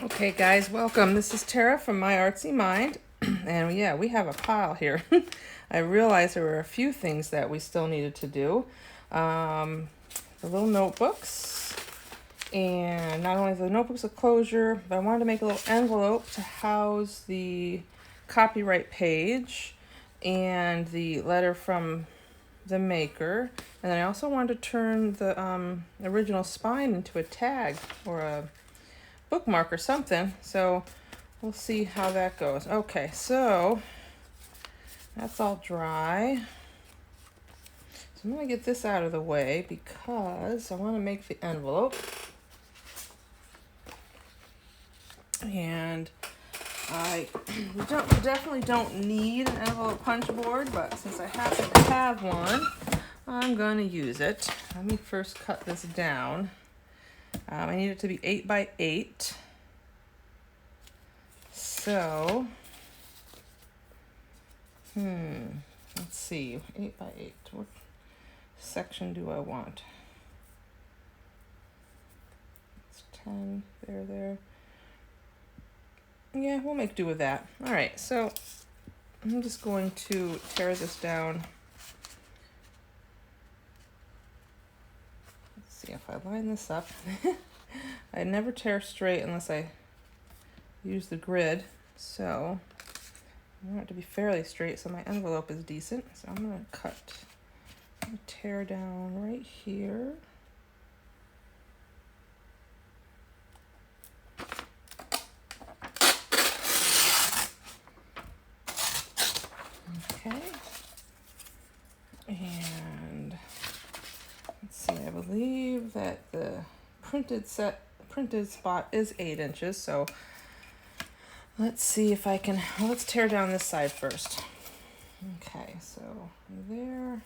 Okay, guys, welcome. This is Tara from My Artsy Mind, and yeah, we have a pile here. I realized there were a few things that we still needed to do. The little notebooks, and not only the notebooks of closure, but I wanted to make a little envelope to house the copyright page and the letter from the maker. And then I also wanted to turn the original spine into a tag or a bookmark or something. So we'll see how that goes. Okay, so that's all dry. So I'm going to get this out of the way because I want to make the envelope. And I definitely don't need an envelope punch board, but since I happen to have one, I'm going to use it. Let me first cut this down. I need it to be 8 by 8. So, let's see, 8 by 8. What section do I want? It's 10, there. Yeah, we'll make do with that. All right, so I'm just going to tear this down. Let's see if I line this up. I never tear straight unless I use the grid, so I want it to be fairly straight so my envelope is decent. So I'm going to tear down right here. Okay. And let's see, I believe that the printed spot is 8 inches, so let's see if I can, let's tear down this side first. Okay, so there.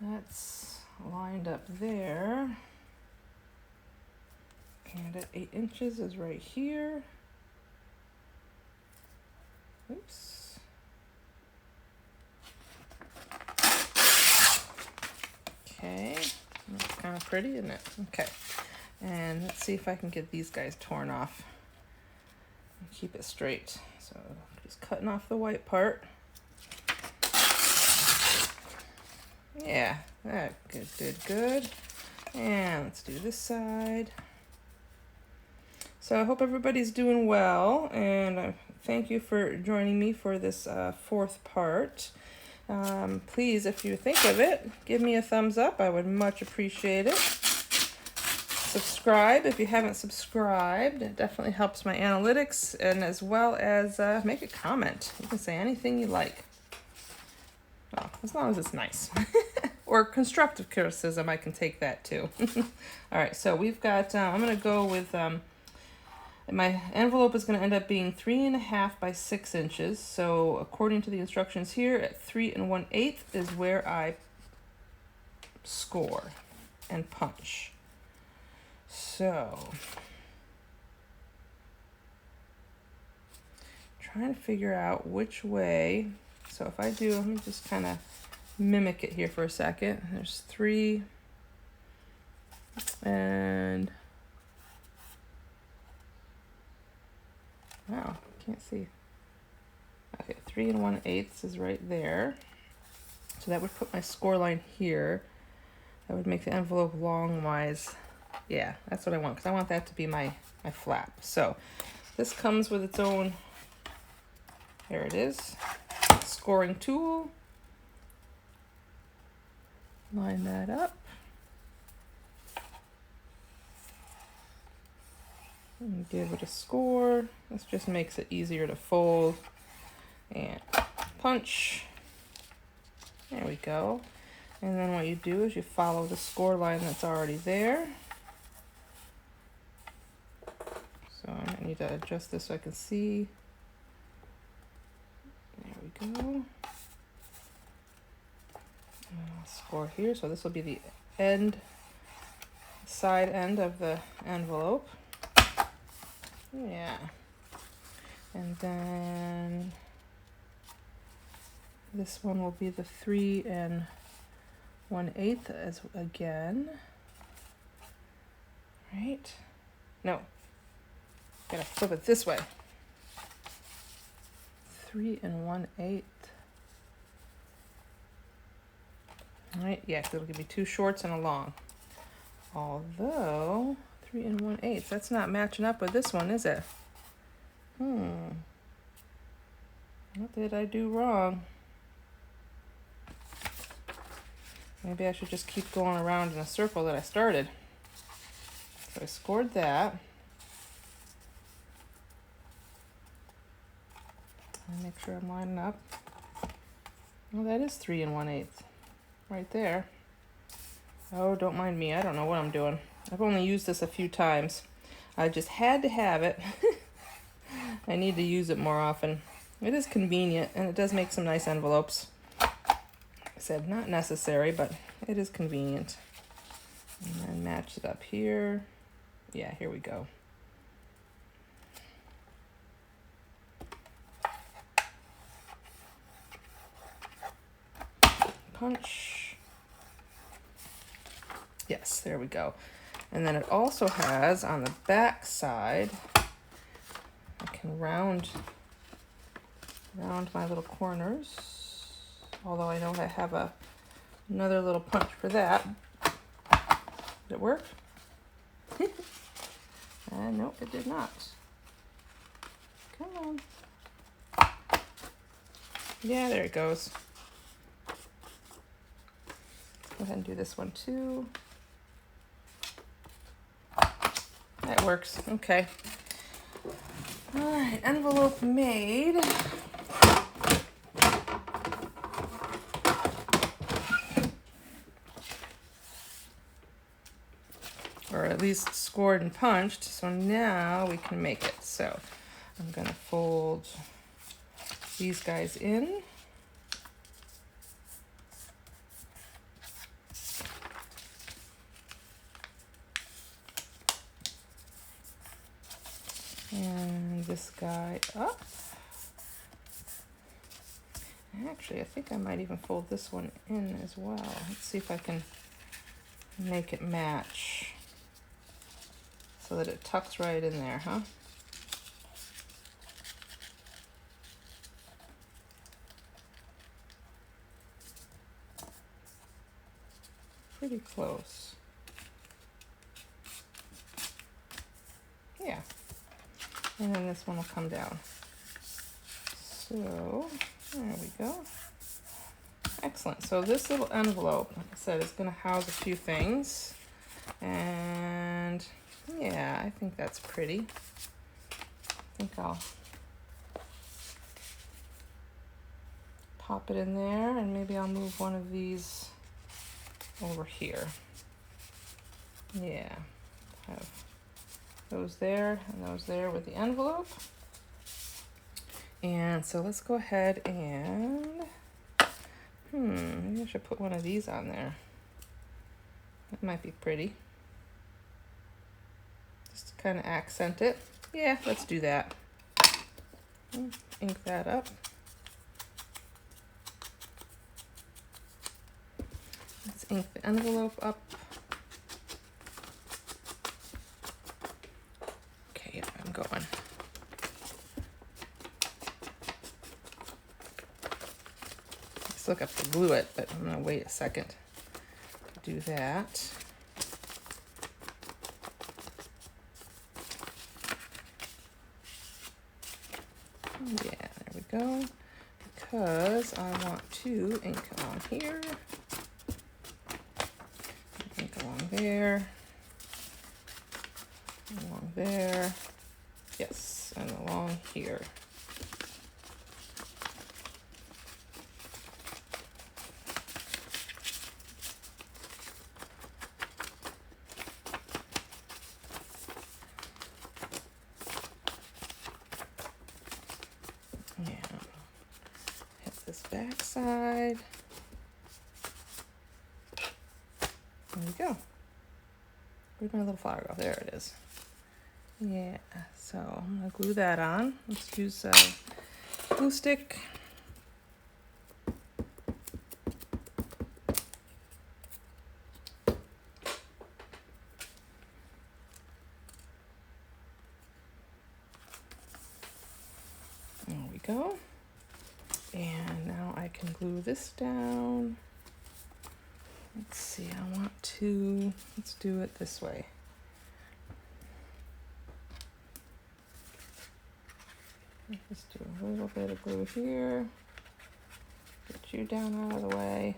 That's lined up there. And at 8 inches is right here. Oops. Okay, that's kind of pretty, isn't it? Okay, and let's see if I can get these guys torn off and keep it straight. So just cutting off the white part. Yeah, that good. And let's do this side. So I hope everybody's doing well, and thank you for joining me for this fourth part. Please, if you think of it, give me a thumbs up. I would much appreciate it. Subscribe if you haven't subscribed. It definitely helps my analytics, and as well as make a comment. You can say anything you like. Well, as long as it's nice. Or constructive criticism, I can take that too. All right, so we've got, I'm going to go with, my envelope is going to end up being 3.5 by 6 inches. So according to the instructions here, at 3 1/8 is where I score and punch. So, trying to figure out which way. So if I do, let me just kind of mimic it here for a second. There's 3 and wow, can't see. Okay, 3 1/8 is right there. So that would put my score line here. That would make the envelope long-wise. Yeah, that's what I want, because I want that to be my flap. So this comes with its own, there it is, scoring tool. Line that up. And give it a score. This just makes it easier to fold. And punch. There we go. And then what you do is you follow the score line that's already there. So I need to adjust this so I can see. There we go. Score here. So this will be the side end of the envelope. Yeah. And then this one will be the 3 1/8 as again. Right. No. Gotta flip it this way. 3 1/8. Alright, yeah, because it'll give me 2 shorts and a long. Although, 3 1/8, that's not matching up with this one, is it? What did I do wrong? Maybe I should just keep going around in a circle that I started. So I scored that. And make sure I'm lining up. Well, that is 3 1/8 right there. Oh, don't mind me. I don't know what I'm doing. I've only used this a few times. I just had to have it. I need to use it more often. It is convenient, and it does make some nice envelopes. I said not necessary, but it is convenient. And then match it up here. Yeah, here we go. Punch. Yes, there we go. And then it also has on the back side, I can round my little corners. Although I know I have another little punch for that. Did it work? Nope, it did not. Come on. Yeah, there it goes. Go ahead and do this one too. That works. Okay. All right, envelope made. Or at least scored and punched. So now we can make it. So I'm gonna fold these guys in. And this guy up. Actually, I think I might even fold this one in as well. Let's see if I can make it match so that it tucks right in there, huh? Pretty close. Yeah. And then this one will come down. So, there we go. Excellent. So this little envelope, like I said, is going to house a few things. And yeah, I think that's pretty. I think I'll pop it in there, and maybe I'll move one of these over here. Yeah, have those there and those there with the envelope. And so let's go ahead and, maybe I should put one of these on there. That might be pretty. Just to kind of accent it. Yeah, let's do that. Ink that up. Let's ink the envelope up. Okay, yeah, I'm going. Let's look up to glue it, but I'm gonna wait a second to do that. Yeah, there we go. Because I want to ink on here. Ink along there. Along there. Yes, and along here. Back side. There we go. Where'd my little flower go? There it is. Yeah, so I'm gonna glue that on. Let's use a glue stick. go. And now I can glue this down. Let's see, let's do it this way. Just do a little bit of glue here. Get you down out of the way.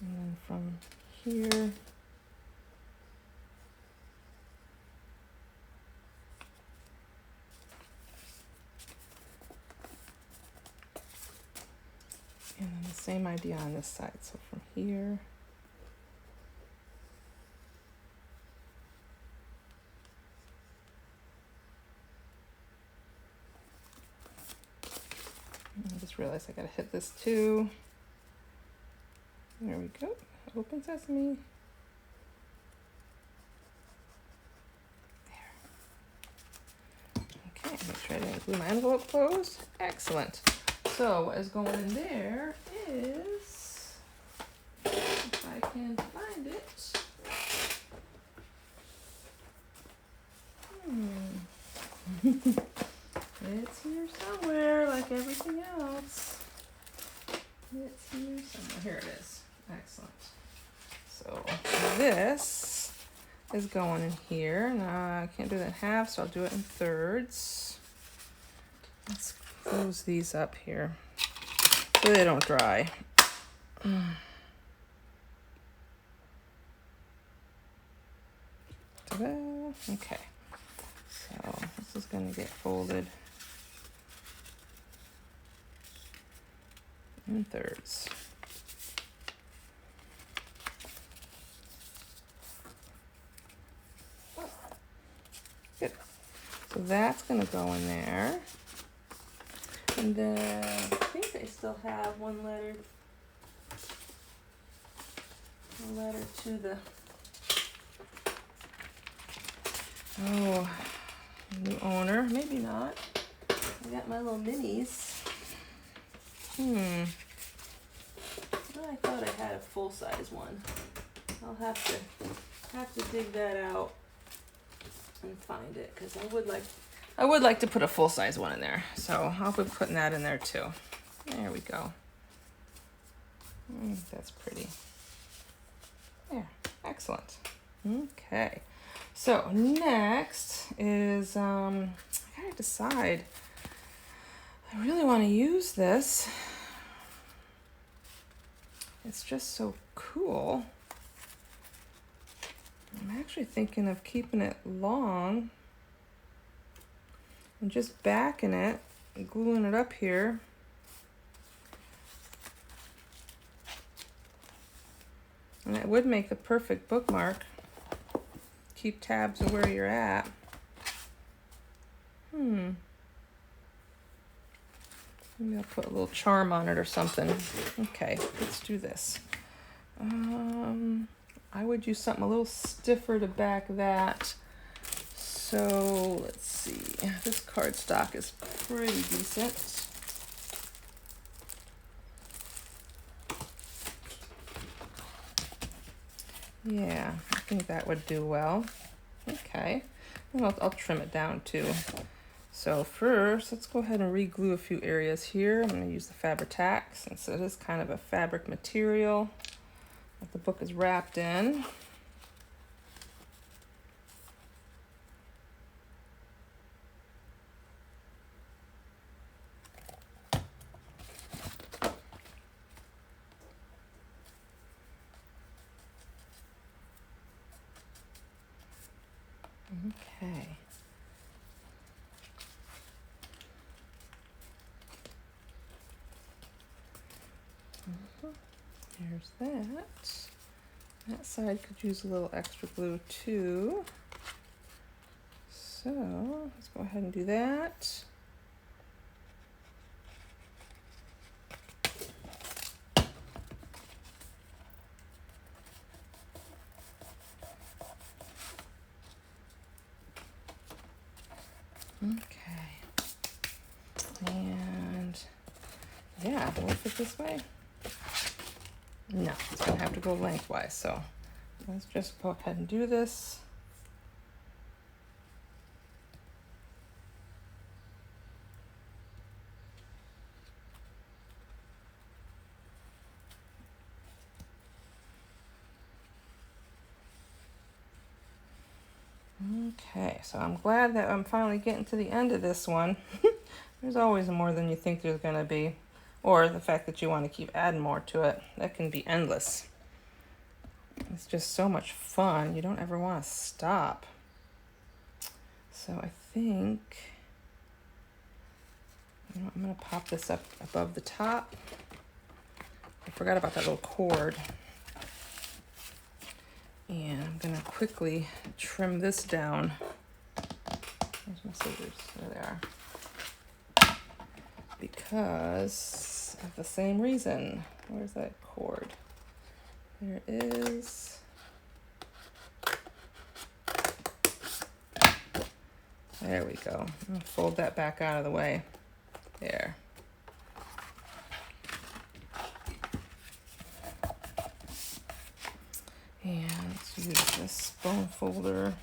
And then from here, and then the same idea on this side. So from here, I just realized I gotta hit this too. There we go. Open sesame. There. Okay, make sure I didn't glue my envelope closed. Excellent. So what is going in there is, if I can find it. It's here somewhere, like everything else. It's here somewhere. Here it is. Excellent. So this is going in here. Now I can't do that in half, so I'll do it in thirds. Let's close these up here so they don't dry. Ta-da. Okay. So this is going to get folded in thirds. Good. So that's going to go in there. And then I think I still have one letter to the new owner. Maybe not. I got my little minis. I thought I had a full-size one. I'll have to dig that out and find it, because I would like to put a full-size one in there. So I'll be putting that in there too. There we go. That's pretty. There. Excellent. Okay. So next is I gotta decide. I really want to use this. It's just so cool. I'm actually thinking of keeping it long and just backing it and gluing it up here. And it would make the perfect bookmark. Keep tabs of where you're at. Maybe I'll put a little charm on it or something. Okay, let's do this. I would use something a little stiffer to back that. So let's see. This cardstock is pretty decent. Yeah, I think that would do well. Okay, and I'll trim it down too. So first, let's go ahead and re-glue a few areas here. I'm going to use the Fabri-Tac since it is kind of a fabric material that the book is wrapped in. Okay. There's that. That side could use a little extra glue too. So let's go ahead and do that. Okay. And yeah, will it fit this way? No, it's gonna have to go lengthwise, so let's just go ahead and do this. Okay, so I'm glad that I'm finally getting to the end of this one. There's always more than you think there's gonna be. Or the fact that you want to keep adding more to it. That can be endless. It's just so much fun. You don't ever want to stop. So I think, you know, I'm going to pop this up above the top. I forgot about that little cord. And I'm going to quickly trim this down. Where's my scissors? There they are. Because of the same reason. Where's that cord? There it is. There we go. I'll fold that back out of the way. There. And let's use this bone folder.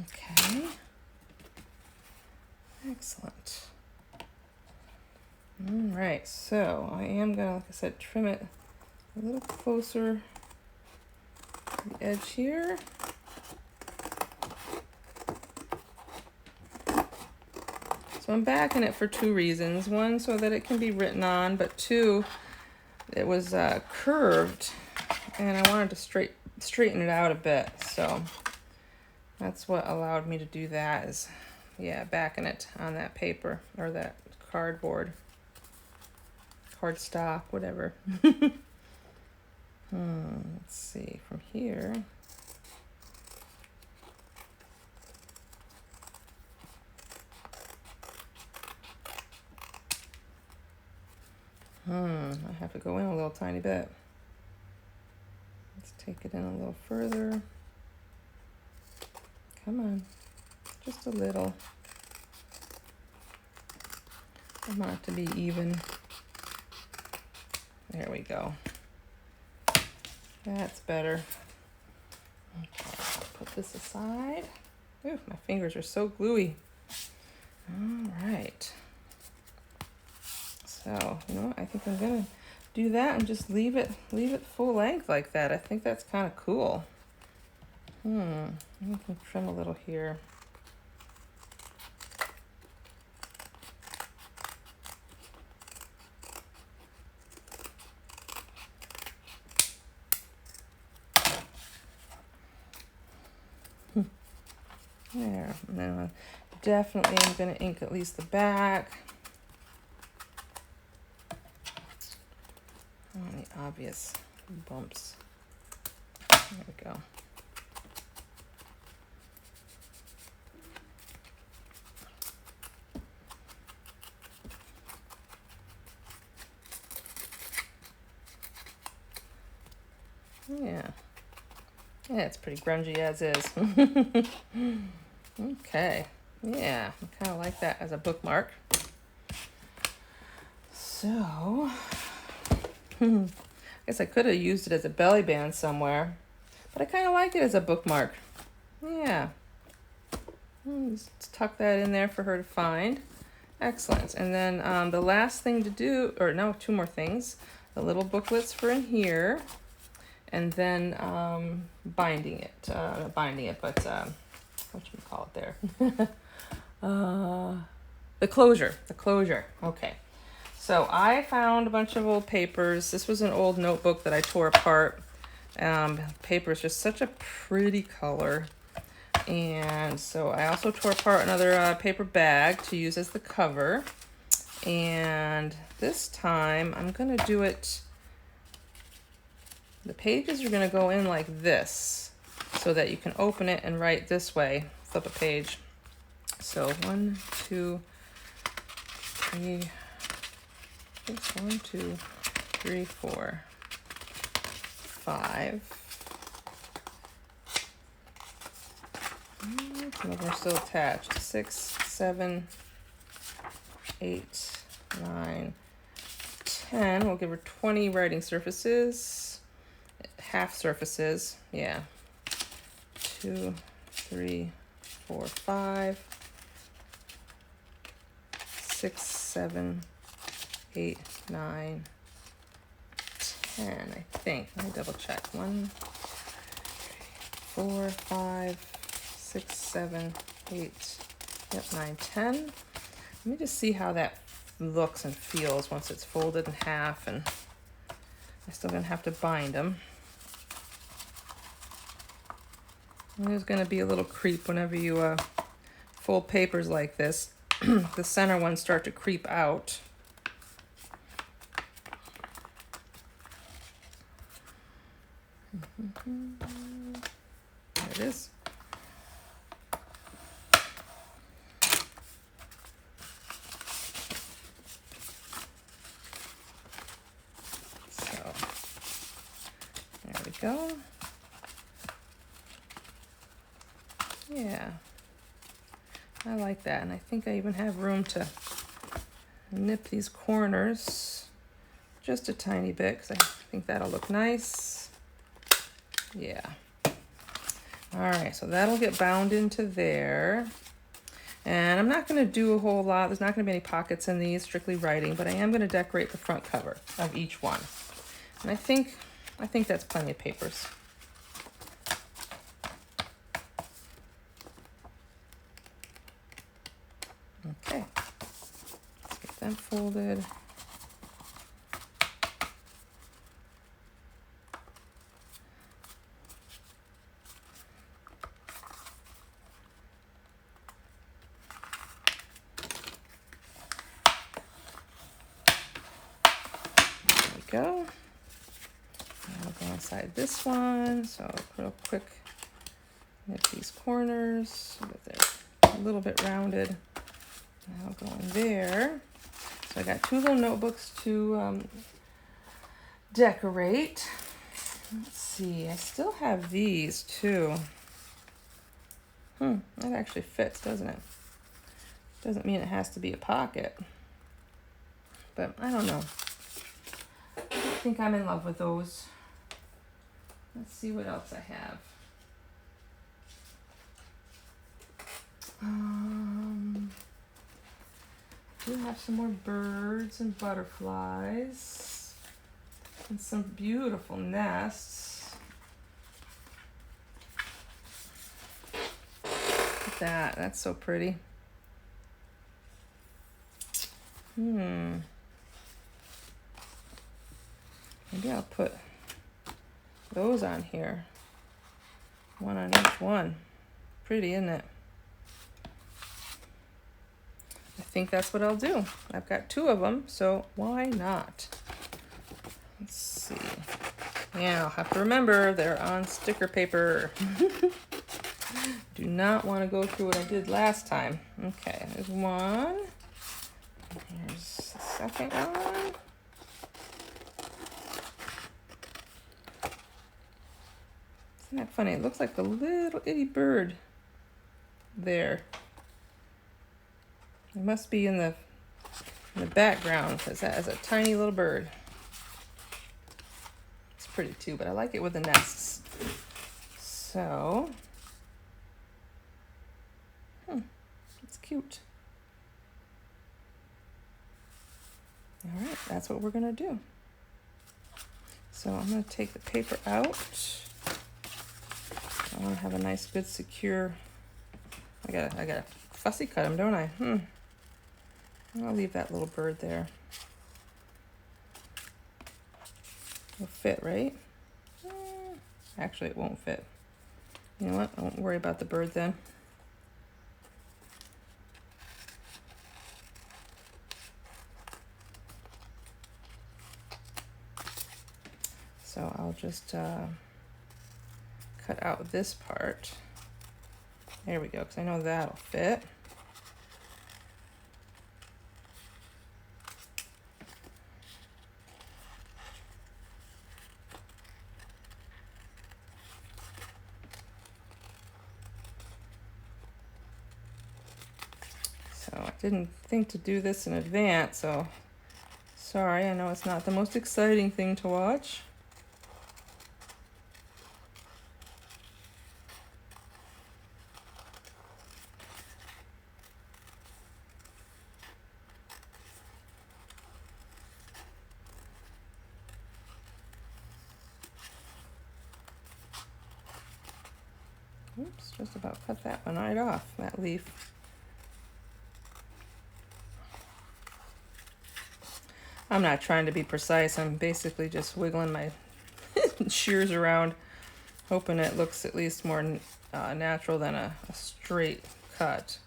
Okay. Excellent. All right, so I am gonna, like I said, trim it a little closer to the edge here. So I'm backing it for two reasons. One, so that it can be written on, but two, it was curved and I wanted to straighten it out a bit. So that's what allowed me to do that, is, yeah, backing it on that paper or that cardboard, cardstock, whatever. Let's see, from here. I have to go in a little tiny bit. Let's take it in a little further. Come on, just a little. I want it to be even. There we go. That's better. Okay, I'll put this aside. Ooh, my fingers are so gluey. All right. So, you know what? I think I'm gonna do that and just leave it full length like that. I think that's kind of cool. I can trim a little here. There. And then definitely I'm going to ink at least the back. Any obvious bumps. There we go. Yeah. Yeah, it's pretty grungy as is. Okay. Yeah, I kind of like that as a bookmark. So, I guess I could have used it as a belly band somewhere, but I kind of like it as a bookmark. Yeah. Just tuck that in there for her to find. Excellent. And then the last thing to do, or no, two more things. The little booklets for in here, and then binding it. Not binding it, but what should we call it there? The closure. The closure. Okay. So I found a bunch of old papers. This was an old notebook that I tore apart. Paper is just such a pretty color. And so I also tore apart another paper bag to use as the cover. And this time I'm going to do it, the pages are going to go in like this so that you can open it and write this way, flip a page. So 1, 2, 3, 1, 2, 3, 4, 5. Some of them are still attached. 6, 7, 8, 9, 10. We'll give her 20 writing surfaces. Half surfaces. Yeah. 2, 3, 4, 5, 6, 7, 8, 9, 10, I think. Let me double check. 1, 4, 5, 6, 7, 8, yep, 9, 10. Let me just see how that looks and feels once it's folded in half, and I'm still gonna have to bind them. And there's gonna be a little creep whenever you fold papers like this. The center ones start to creep out. There it is. So there we go. Yeah, I like that, and I think I even have room to nip these corners just a tiny bit because I think that'll look nice. Yeah. All right, so that'll get bound into there. And I'm not going to do a whole lot. There's not going to be any pockets in these, strictly writing, but I am going to decorate the front cover of each one. And I think that's plenty of papers. Okay, let's get them folded. There we go. I'll go inside this one. So real quick, nip these corners so that they're a little bit rounded. I'll go in there. So I got 2 little notebooks to decorate. Let's see, I still have these too. That actually fits, doesn't it? Doesn't mean it has to be a pocket. But I don't know. I think I'm in love with those. Let's see what else I have. I do have some more birds and butterflies and some beautiful nests. Look at that, that's so pretty. Maybe I'll put those on here. One on each one. Pretty, isn't it? I think that's what I'll do. I've got 2 of them, so why not? Let's see. Yeah, I'll have to remember they're on sticker paper. Do not want to go through what I did last time. Okay, there's one. Here's the second one. Isn't that funny? It looks like a little itty bird there. It must be in the background because that is a tiny little bird. It's pretty too, but I like it with the nests. So, it's cute. All right, that's what we're gonna do. So I'm gonna take the paper out. I want to have a nice, good, secure. I gotta fussy cut them, don't I? I'll leave that little bird there. It'll fit, right? Actually, it won't fit. You know what? I won't worry about the bird then. So I'll just cut out this part. There we go, because I know that'll fit. So I didn't think to do this in advance, so sorry, I know it's not the most exciting thing to watch. Oops, just about cut that one right off, that leaf. I'm not trying to be precise. I'm basically just wiggling my shears around, hoping it looks at least more natural than a straight cut.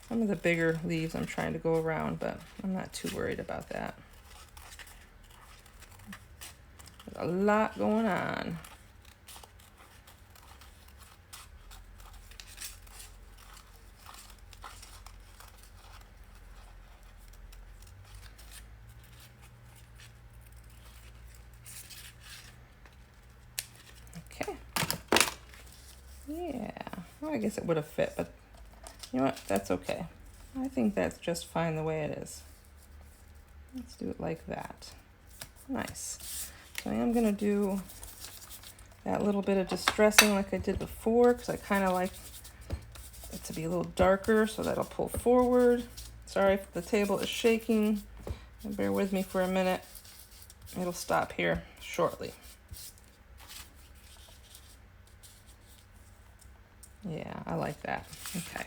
Some of the bigger leaves I'm trying to go around, but I'm not too worried about that. There's a lot going on. Okay. Yeah. Well, I guess it would have fit, but you know what? That's okay. I think that's just fine the way it is. Let's do it like that. Nice. So I am going to do that little bit of distressing like I did before, because I kind of like it to be a little darker, so that'll pull forward. Sorry if the table is shaking. Bear with me for a minute. It'll stop here shortly. Yeah, I like that. Okay.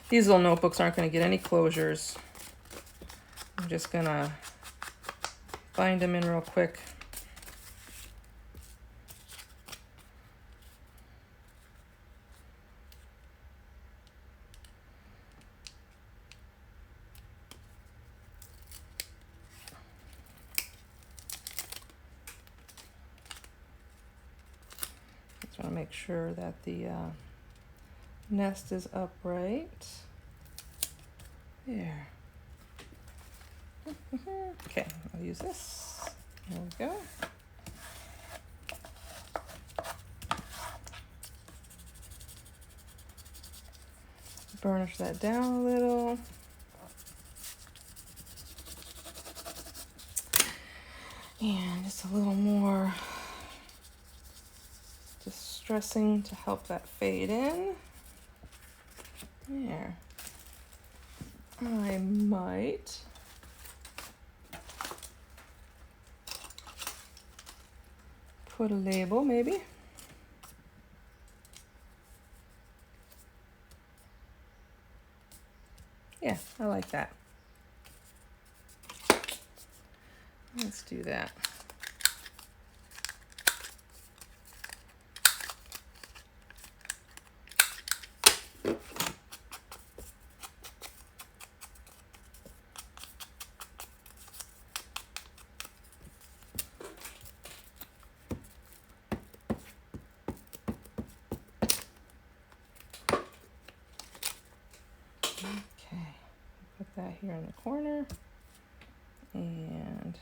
These little notebooks aren't going to get any closures. I'm just going to bind them in real quick. Just want to make sure that the nest is upright. There. Okay, I'll use this. There we go. Burnish that down a little. And just a little more distressing to help that fade in. There. I might put a label, maybe. Yeah, I like that. Let's do that. That here in the corner, and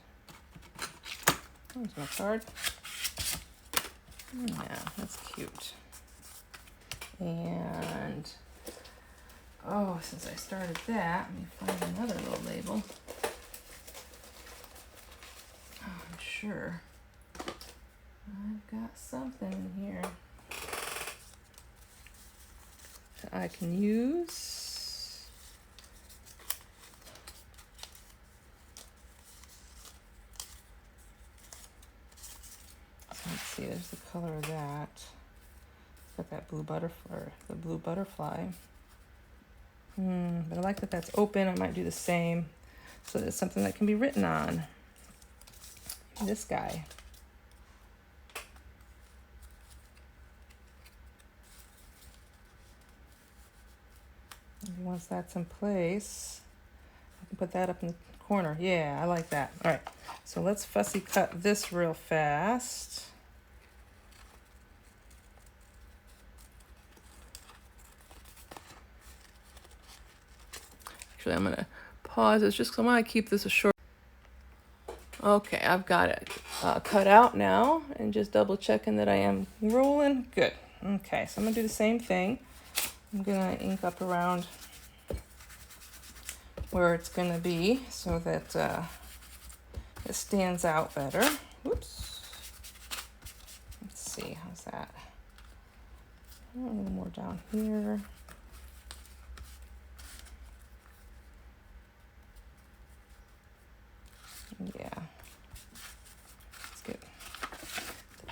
there's my card. Yeah, that's cute. And oh, since I started that, let me find another little label. Oh, I'm sure I've got something in here that I can use. Let's see, there's the color of that. Got that blue butterfly, the blue butterfly. But I like that that's open. I might do the same so that it's something that can be written on. This guy. Maybe once that's in place, I can put that up in the corner. Yeah, I like that. All right, so let's fussy cut this real fast. Actually, I'm gonna pause this just because I want to keep this a short. Okay, I've got it cut out now, and just double checking that I am rolling. Good. Okay, so I'm gonna do the same thing. I'm gonna ink up around where it's gonna be so that it stands out better. Whoops. Let's see, how's that? A little more down here.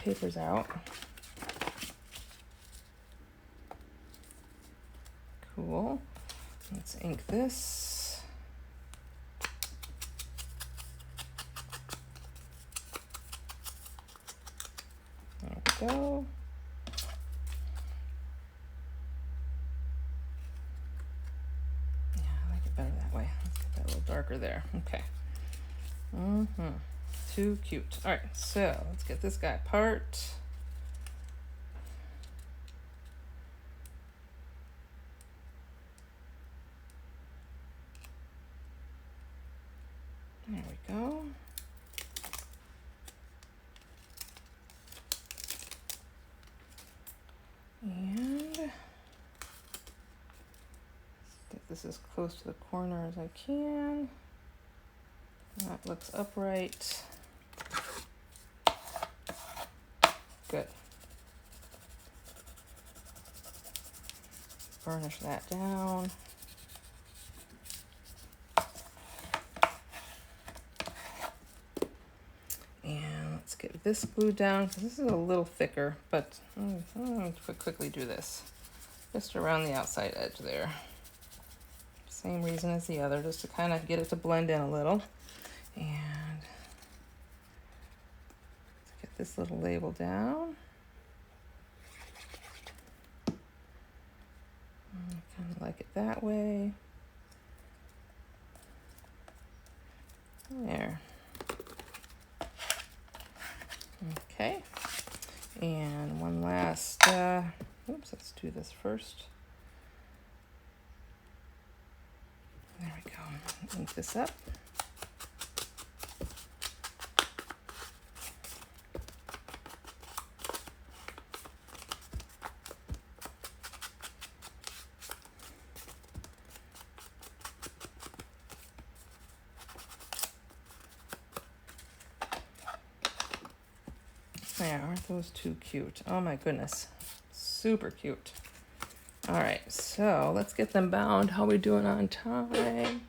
paper's out. Cool. Let's ink this. There we go. Yeah, I like it better that way. Let's get that a little darker there. Okay. Too cute. All right, so let's get this guy apart. There we go. And get this as close to the corner as I can. That looks upright. Good. Burnish that down. And let's get this glued down because this is a little thicker, but I'm going to quickly do this. Just around the outside edge there. Same reason as the other, just to kind of get it to blend in a little. And let's get this little label down. Kind of like it that way. There. Okay. And one last, oops, let's do this first. There we go. Ink this up. There, aren't those too cute? Oh my goodness, super cute. All right, so let's get them bound. How are we doing on time?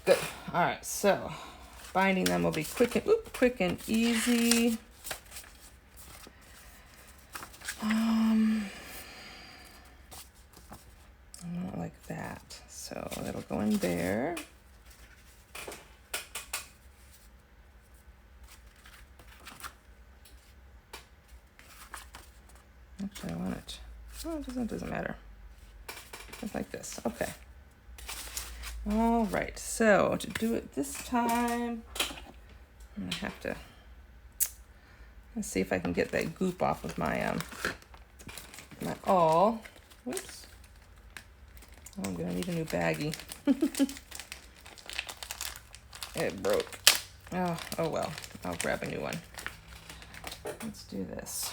Good. All right, so binding them will be quick and easy. Not like that. So it'll go in there. Actually, I want it. Oh, it doesn't matter. Just like this. Okay. All right. So to do it this time, I'm gonna have to. Let's see if I can get that goop off of my my awl. Oops. Oh, I'm gonna need a new baggie. It broke. Oh well. I'll grab a new one. Let's do this.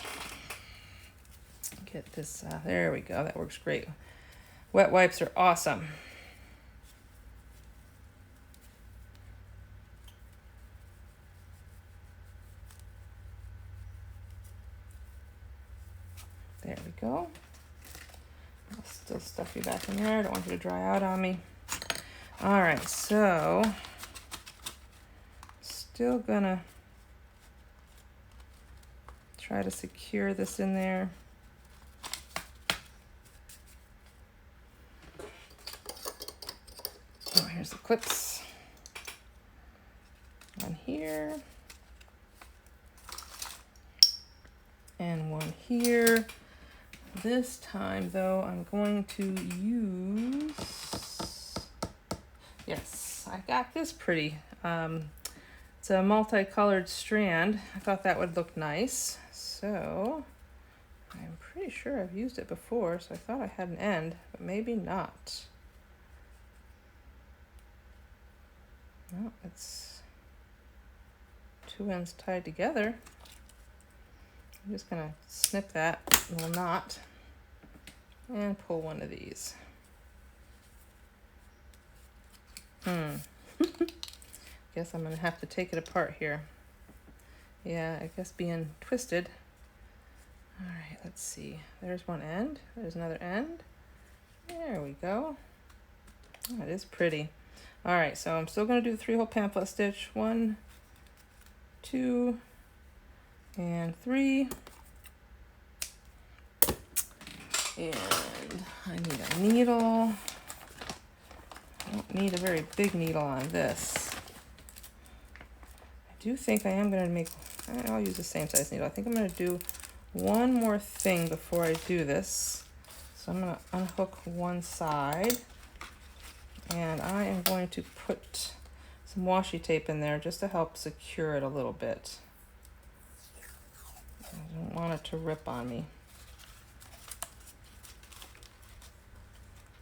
Get this, there we go, that works great. Wet wipes are awesome. There we go. I'll still stuff you back in there, I don't want you to dry out on me. All right, so, still gonna try to secure this in there. Here's the clips. One here. And one here. This time, though, I'm going to use... Yes, I got this pretty. It's a multicolored strand. I thought that would look nice. So, I'm pretty sure I've used it before, so I thought I had an end, but maybe not. No, it's two ends tied together. I'm just gonna snip that little knot and pull one of these. Guess I'm gonna have to take it apart here. Yeah, I guess being twisted. All right, let's see. There's one end, there's another end. There we go. Oh, it is pretty. All right, so I'm still going to do the 3-hole pamphlet stitch. 1, 2, and 3. And I need a needle. I don't need a very big needle on this. I do think I am going to make, I'll use the same size needle. I think I'm going to do one more thing before I do this. So I'm going to unhook one side, and I am going to put some washi tape in there just to help secure it a little bit. I don't want it to rip on me.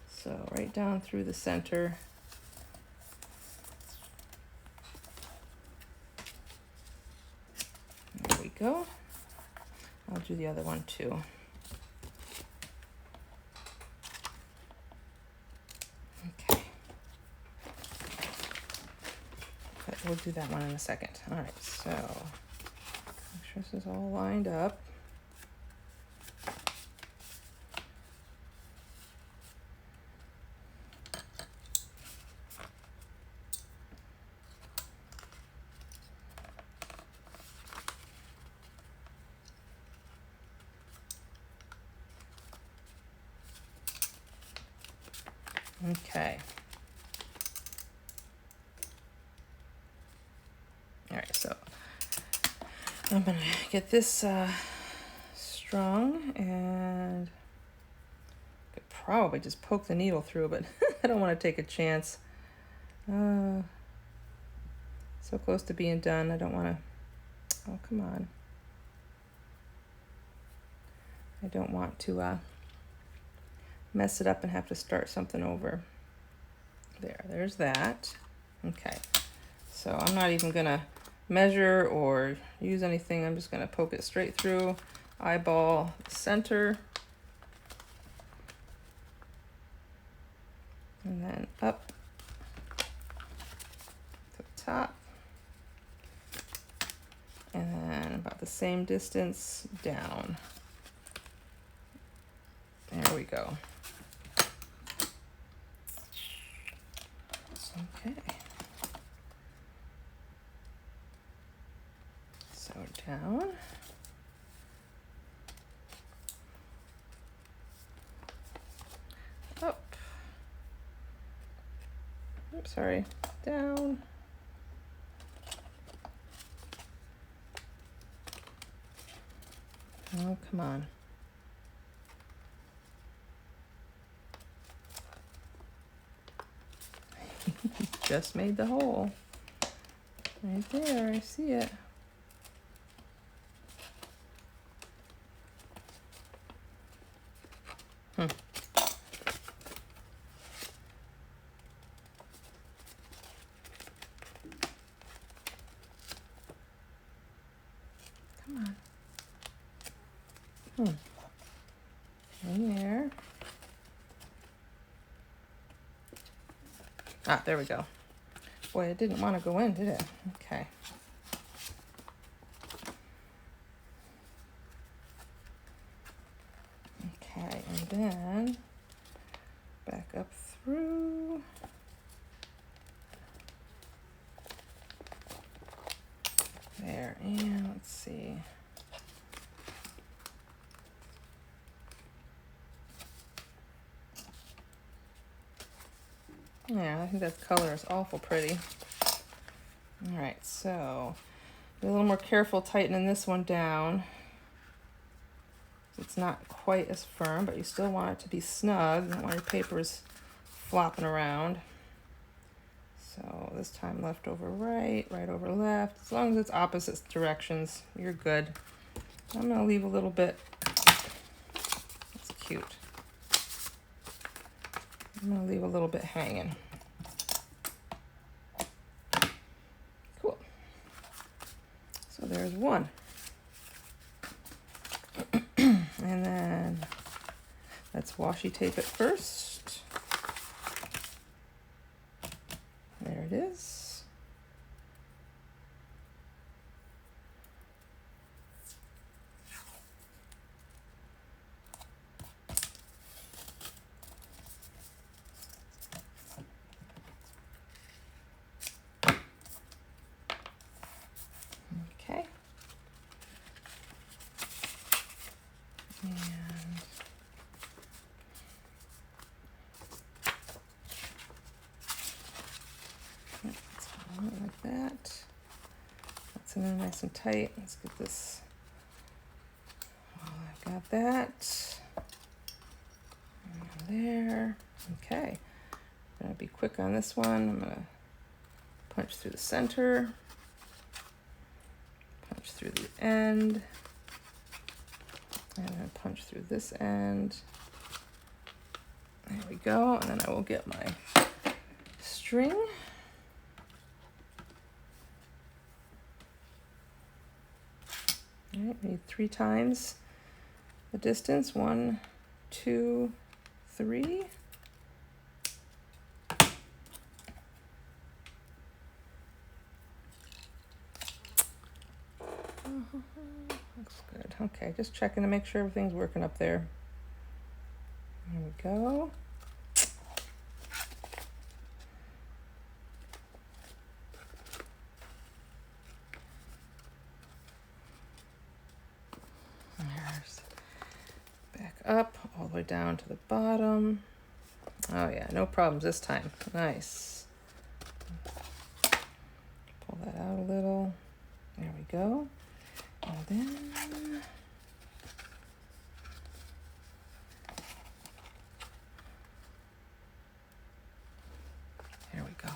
So right down through the center. There we go. I'll do the other one too. Okay. But we'll do that one in a second. All right, so make sure this is all lined up. Okay. All right, so I'm gonna get this strung, and could probably just poke the needle through, but I don't want to take a chance. So close to being done. I don't want to. Oh, come on. I don't want to mess it up and have to start something over. There's that. Okay, so I'm not even gonna measure or use anything. I'm just gonna poke it straight through, eyeball center, and then up to the top, and then about the same distance down. There we go. Okay. So down. Up. Oops, sorry. Down. Oh, come on. Just made the hole. Right there, I see it. Come on. In there. Ah, there we go. Boy, it didn't want to go in, did it? Okay. Okay, and then back up through. There, and let's see. Yeah, I think that color is awful pretty. All right, so be a little more careful tightening this one down. It's not quite as firm, but you still want it to be snug. You don't want your papers flopping around. So this time left over right, right over left. As long as it's opposite directions, you're good. I'm gonna leave a little bit. That's cute. I'm gonna leave a little bit hanging. Cool. So there's one. And then let's washi tape it first. There it is. Okay. And like that. That's in there nice and tight. Let's get this. Oh, I got that. And there. Okay. I'm gonna be quick on this one. I'm gonna punch through the center, punch through the end, and then punch through this end. There we go. And then I will get my string. All right, need 3 times the distance. 1, 2, 3. Looks good. Okay, just checking to make sure everything's working up there. There we go. There's back up all the way down to the bottom. Oh yeah, no problems this time. Nice. Pull that out a little. There we go. And then here we go.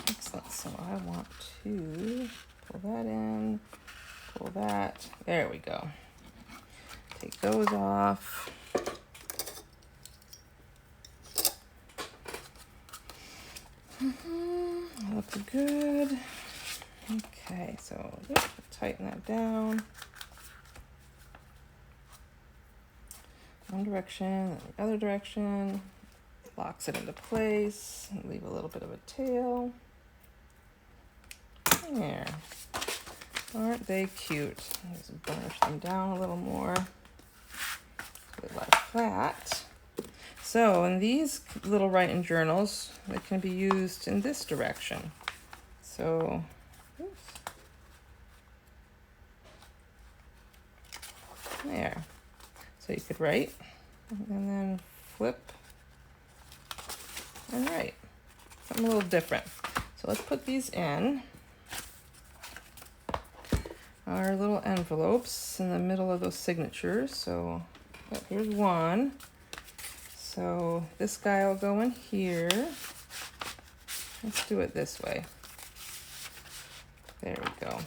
Excellent. So I want to pull that in, pull that. There we go. Take those off. Look good. Okay, so tighten that down. One direction, and the other direction. Locks it into place. And leave a little bit of a tail. There. Aren't they cute? Just burnish them down a little more. Like that. So in these little writing journals, they can be used in this direction. So, oops. There. So you could write and then flip and write. Something a little different. So let's put these in our little envelopes in the middle of those signatures. So here's one. So this guy will go in here. Let's do it this way. There we go.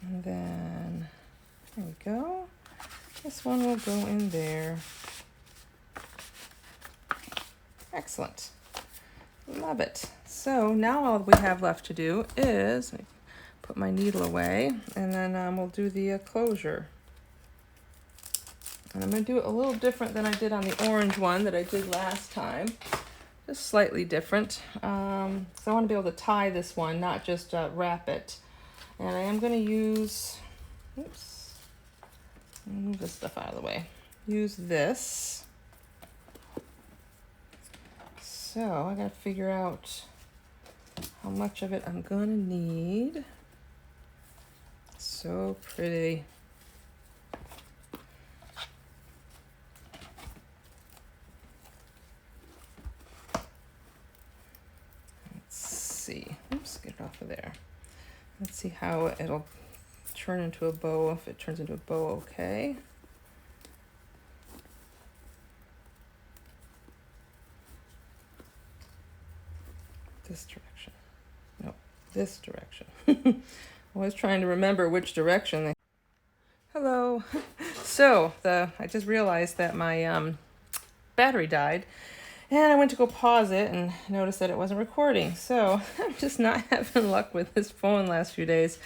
And then, there we go. This one will go in there. Excellent. Love it. So now all we have left to do is put my needle away, and then we'll do the closure. And I'm going to do it a little different than I did on the orange one that I did last time. Just slightly different. So I want to be able to tie this one, not just wrap it. And I am going to use, oops, move this stuff out of the way. Use this. So I got to figure out how much of it I'm going to need. So pretty. See. Oops, get it off of there. Let's see how it'll turn into a bow. If it turns into a bow, okay. This direction. No, this direction. Always trying to remember which direction. Hello. So I just realized that my battery died. And I went to go pause it and noticed that it wasn't recording. So I'm just not having luck with this phone last few days.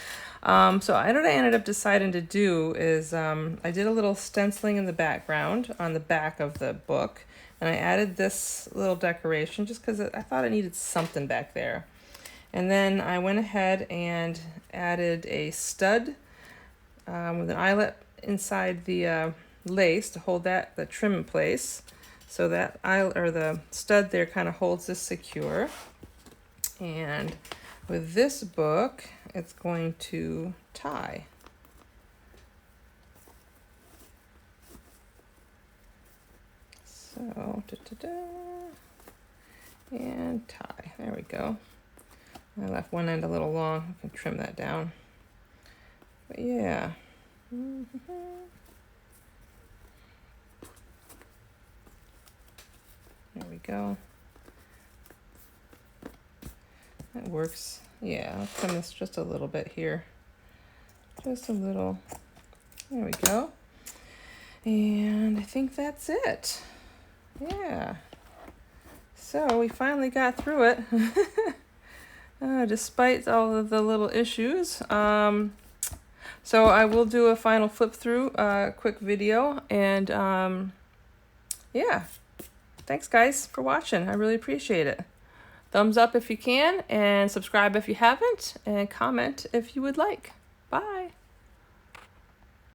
So what I ended up deciding to do is I did a little stenciling in the background on the back of the book. And I added this little decoration just because I thought I needed something back there. And then I went ahead and added a stud with an eyelet inside the lace to hold the trim in place. So that the stud there kind of holds this secure. And with this book, it's going to tie. So So, and tie. There we go. I left one end a little long. I can trim that down. But yeah. There we go. That works. Yeah, I'll trim this just a little bit here. Just a little. There we go. And I think that's it. Yeah. So we finally got through it. Despite all of the little issues. So I will do a final flip through quick video. And yeah. Thanks guys for watching. I really appreciate it. Thumbs up if you can, and subscribe if you haven't, and comment if you would like. Bye.